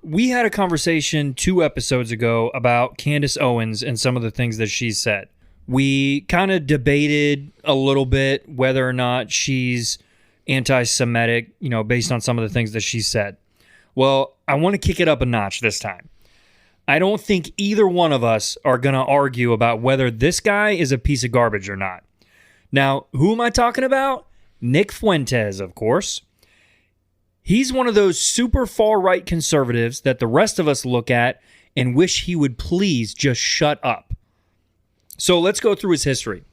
we had a conversation 2 episodes ago about Candace Owens and some of the things that she said. We kind of debated a little bit whether or not she's anti-Semitic, based on some of the things that she said. Well, I want to kick it up a notch this time. I don't think either one of us are going to argue about whether this guy is a piece of garbage or not. Now, who am I talking about? Nick Fuentes, of course. He's one of those super far-right conservatives that the rest of us look at and wish he would please just shut up. So let's go through his history.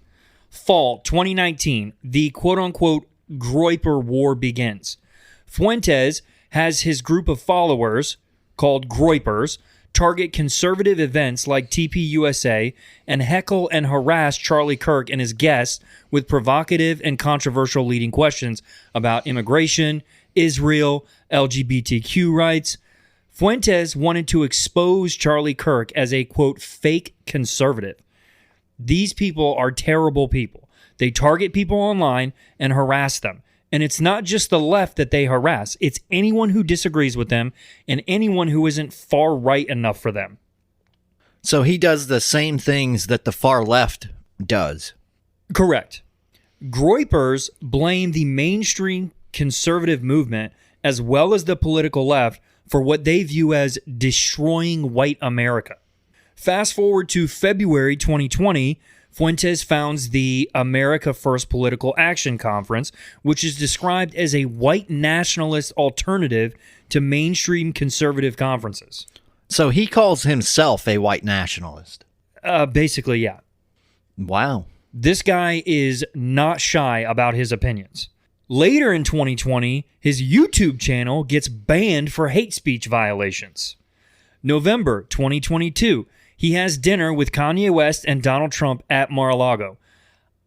Fall 2019, the quote-unquote Groyper War begins. Fuentes has his group of followers, called Groypers, target conservative events like TPUSA and heckle and harass Charlie Kirk and his guests with provocative and controversial leading questions about immigration, Israel, LGBTQ rights. Fuentes wanted to expose Charlie Kirk as a, quote, fake conservative. These people are terrible people. They target people online and harass them. And it's not just the left that they harass. It's anyone who disagrees with them and anyone who isn't far right enough for them. So he does the same things that the far left does. Correct. Groypers blame the mainstream conservative movement as well as the political left for what they view as destroying white America. Fast forward to February 2020, Fuentes founds the America First Political Action Conference, which is described as a white nationalist alternative to mainstream conservative conferences. So he calls himself a white nationalist. Basically, yeah. Wow. This guy is not shy about his opinions. Later in 2020, his YouTube channel gets banned for hate speech violations. November 2022, he has dinner with Kanye West and Donald Trump at Mar-a-Lago.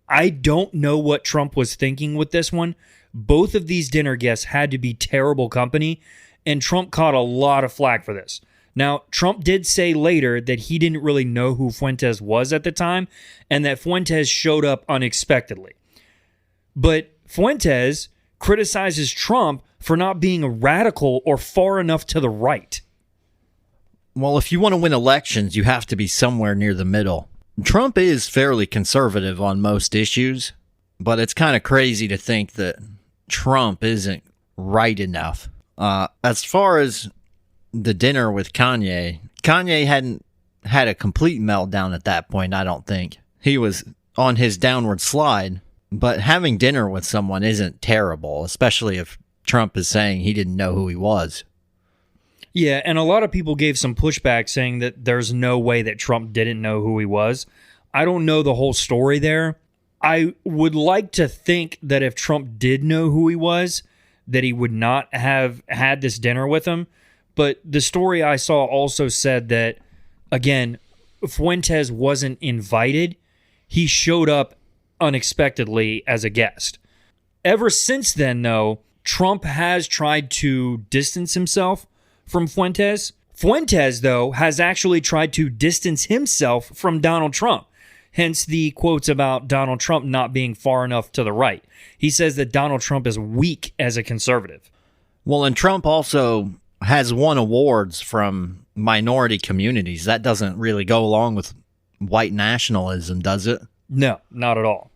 I don't know what Trump was thinking with this one. Both of these dinner guests had to be terrible company, and Trump caught a lot of flack for this. Now, Trump did say later that he didn't really know who Fuentes was at the time, and that Fuentes showed up unexpectedly. But Fuentes criticizes Trump for not being a radical or far enough to the right. Well, if you want to win elections, you have to be somewhere near the middle. Trump is fairly conservative on most issues, but it's kind of crazy to think that Trump isn't right enough. As far as the dinner with Kanye hadn't had a complete meltdown at that point, I don't think. He was on his downward slide, but having dinner with someone isn't terrible, especially if Trump is saying he didn't know who he was. Yeah, and a lot of people gave some pushback saying that there's no way that Trump didn't know who he was. I don't know the whole story there. I would like to think that if Trump did know who he was, that he would not have had this dinner with him. But the story I saw also said that, again, Fuentes wasn't invited. He showed up unexpectedly as a guest. Ever since then, though, Trump has tried to distance himself from Fuentes. Fuentes, though, has actually tried to distance himself from Donald Trump. Hence the quotes about Donald Trump not being far enough to the right. He says that Donald Trump is weak as a conservative. Well, and Trump also has won awards from minority communities. That doesn't really go along with white nationalism, does it? No, not at all.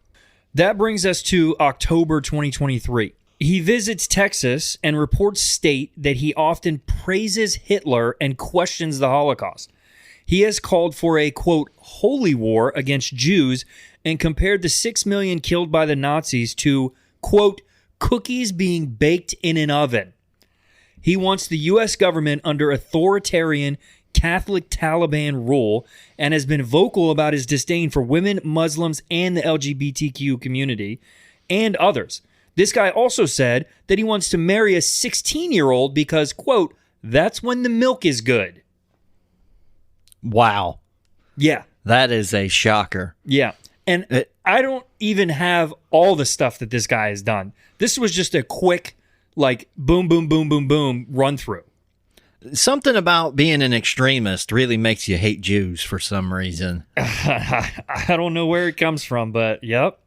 That brings us to October 2023. He visits Texas and reports state that he often praises Hitler and questions the Holocaust. He has called for a, quote, holy war against Jews and compared the 6 million killed by the Nazis to, quote, cookies being baked in an oven. He wants the U.S. government under authoritarian Catholic Taliban rule and has been vocal about his disdain for women, Muslims, and the LGBTQ community and others. This guy also said that he wants to marry a 16-year-old because, quote, that's when the milk is good. Wow. Yeah. That is a shocker. Yeah. And I don't even have all the stuff that this guy has done. This was just a quick, like, boom, boom, boom, boom, boom run through. Something about being an extremist really makes you hate Jews for some reason. I don't know where it comes from, but yep.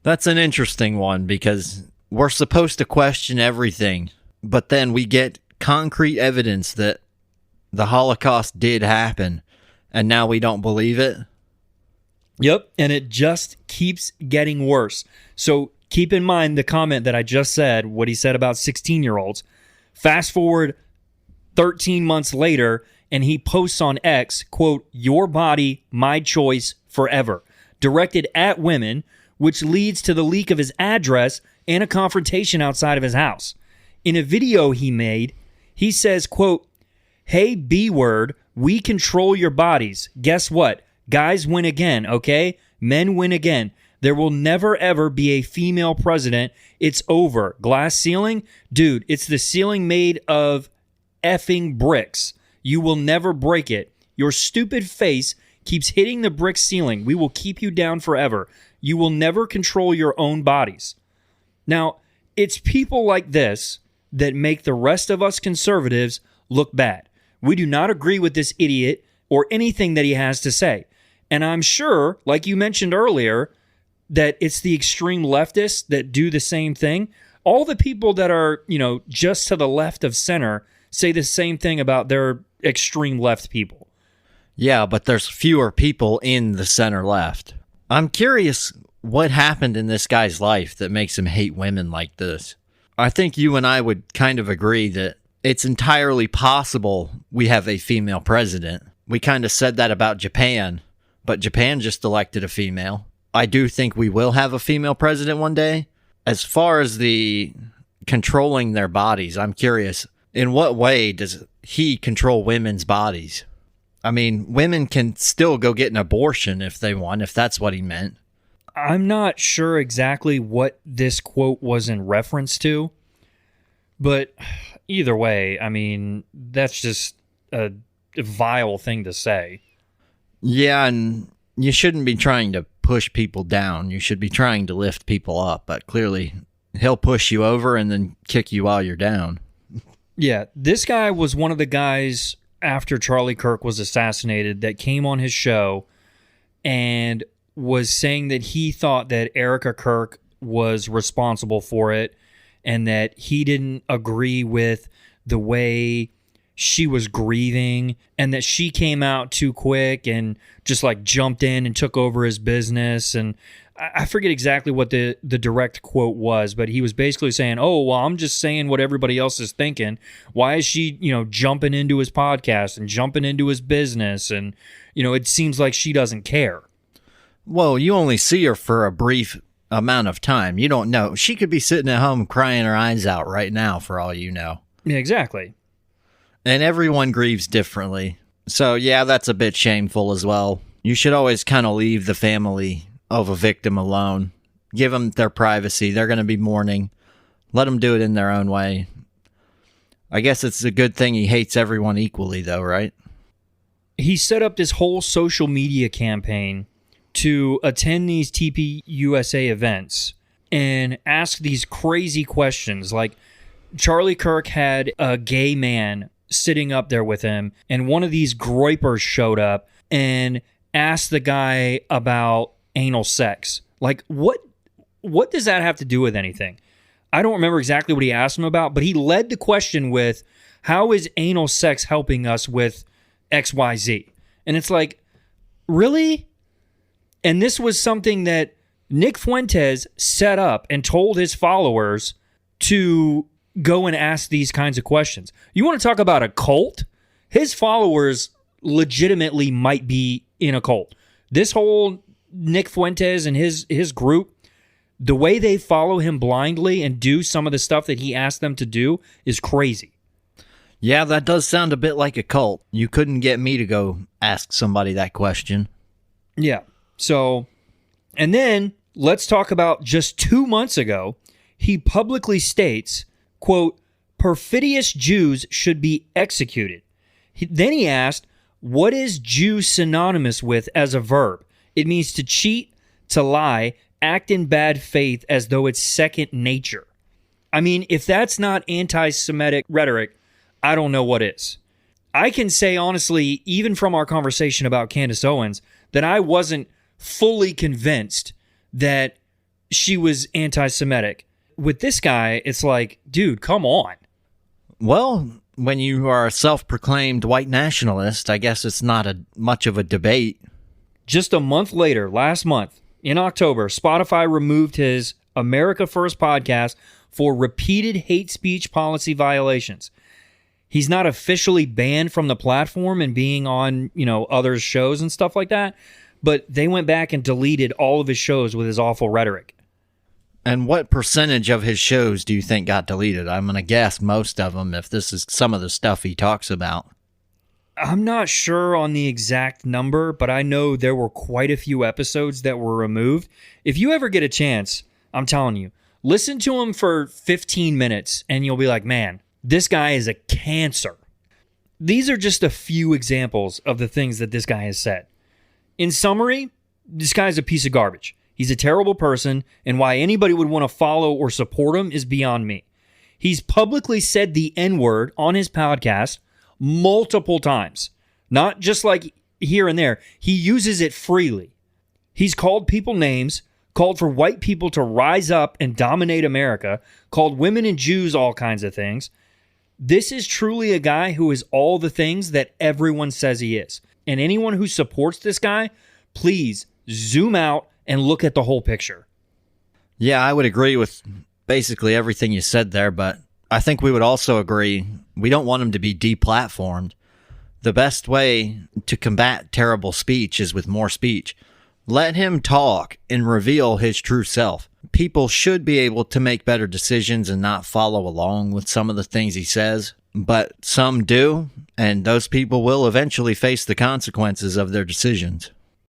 That's an interesting one because we're supposed to question everything, but then we get concrete evidence that the Holocaust did happen, and now we don't believe it. Yep, and it just keeps getting worse. So keep in mind the comment that I just said, what he said about 16-year-olds. Fast forward 13 months later, and he posts on X, quote, "Your body, my choice, forever," directed at women, which leads to the leak of his address and a confrontation outside of his house. In a video he made, he says, quote, "Hey, B-word, we control your bodies. Guess what? Guys win again, okay? Men win again. There will never, ever be a female president. It's over. Glass ceiling? Dude, it's the ceiling made of effing bricks. You will never break it. Your stupid face keeps hitting the brick ceiling. We will keep you down forever. You will never control your own bodies." Now, it's people like this that make the rest of us conservatives look bad. We do not agree with this idiot or anything that he has to say. And I'm sure, like you mentioned earlier, that it's the extreme leftists that do the same thing. All the people that are, just to the left of center say the same thing about their extreme left people. Yeah, but there's fewer people in the center left. I'm curious what happened in this guy's life that makes him hate women like this. I think you and I would kind of agree that it's entirely possible we have a female president. We kind of said that about Japan, but Japan just elected a female. I do think we will have a female president one day. As far as the controlling their bodies, I'm curious, in what way does he control women's bodies? I mean, women can still go get an abortion if they want, if that's what he meant. I'm not sure exactly what this quote was in reference to, but either way, I mean, that's just a vile thing to say. Yeah, and you shouldn't be trying to push people down. You should be trying to lift people up, but clearly he'll push you over and then kick you while you're down. Yeah, this guy was one of the guys after Charlie Kirk was assassinated that came on his show and was saying that he thought that Erica Kirk was responsible for it and that he didn't agree with the way she was grieving and that she came out too quick and just like jumped in and took over his business. And I forget exactly what the direct quote was, but he was basically saying, "Oh, well, I'm just saying what everybody else is thinking. Why is she, jumping into his podcast and jumping into his business? And, it seems like she doesn't care." Well, you only see her for a brief amount of time. You don't know. She could be sitting at home crying her eyes out right now for all you know. Yeah, exactly. And everyone grieves differently. So, yeah, that's a bit shameful as well. You should always kind of leave the family of a victim alone. Give them their privacy. They're going to be mourning. Let them do it in their own way. I guess it's a good thing he hates everyone equally, though, right? He set up this whole social media campaign to attend these TPUSA events and ask these crazy questions. Like, Charlie Kirk had a gay man sitting up there with him, and one of these Groypers showed up and asked the guy about anal sex. Like, what does that have to do with anything? I don't remember exactly what he asked him about, but he led the question with, "How is anal sex helping us with XYZ?" And it's like, really? And this was something that Nick Fuentes set up and told his followers to go and ask these kinds of questions. You want to talk about a cult? His followers legitimately might be in a cult. This whole Nick Fuentes and his group, the way they follow him blindly and do some of the stuff that he asked them to do is crazy. Yeah, that does sound a bit like a cult. You couldn't get me to go ask somebody that question. Yeah. So, and then let's talk about just 2 months ago, he publicly states, quote, "Perfidious Jews should be executed." Then he asked, "What is Jew synonymous with as a verb?" It means to cheat, to lie, act in bad faith as though it's second nature. I mean, if that's not anti-Semitic rhetoric, I don't know what is. I can say honestly, even from our conversation about Candace Owens, that I wasn't fully convinced that she was anti-Semitic. With this guy, it's like, dude, come on. Well, when you are a self-proclaimed white nationalist, I guess it's not much of a debate. Just a month later, last month, in October, Spotify removed his America First podcast for repeated hate speech policy violations. He's not officially banned from the platform and being on, other shows and stuff like that, but they went back and deleted all of his shows with his awful rhetoric. And what percentage of his shows do you think got deleted? I'm going to guess most of them if this is some of the stuff he talks about. I'm not sure on the exact number, but I know there were quite a few episodes that were removed. If you ever get a chance, I'm telling you, listen to him for 15 minutes and you'll be like, man, this guy is a cancer. These are just a few examples of the things that this guy has said. In summary, this guy's a piece of garbage. He's a terrible person, and why anybody would want to follow or support him is beyond me. He's publicly said the N-word on his podcast multiple times. Not just like here and there. He uses it freely. He's called people names, called for white people to rise up and dominate America, called women and Jews all kinds of things. This is truly a guy who is all the things that everyone says he is. And anyone who supports this guy, please zoom out and look at the whole picture. Yeah, I would agree with basically everything you said there, but I think we would also agree we don't want him to be deplatformed. The best way to combat terrible speech is with more speech. Let him talk and reveal his true self. People should be able to make better decisions and not follow along with some of the things he says, but some do, and those people will eventually face the consequences of their decisions.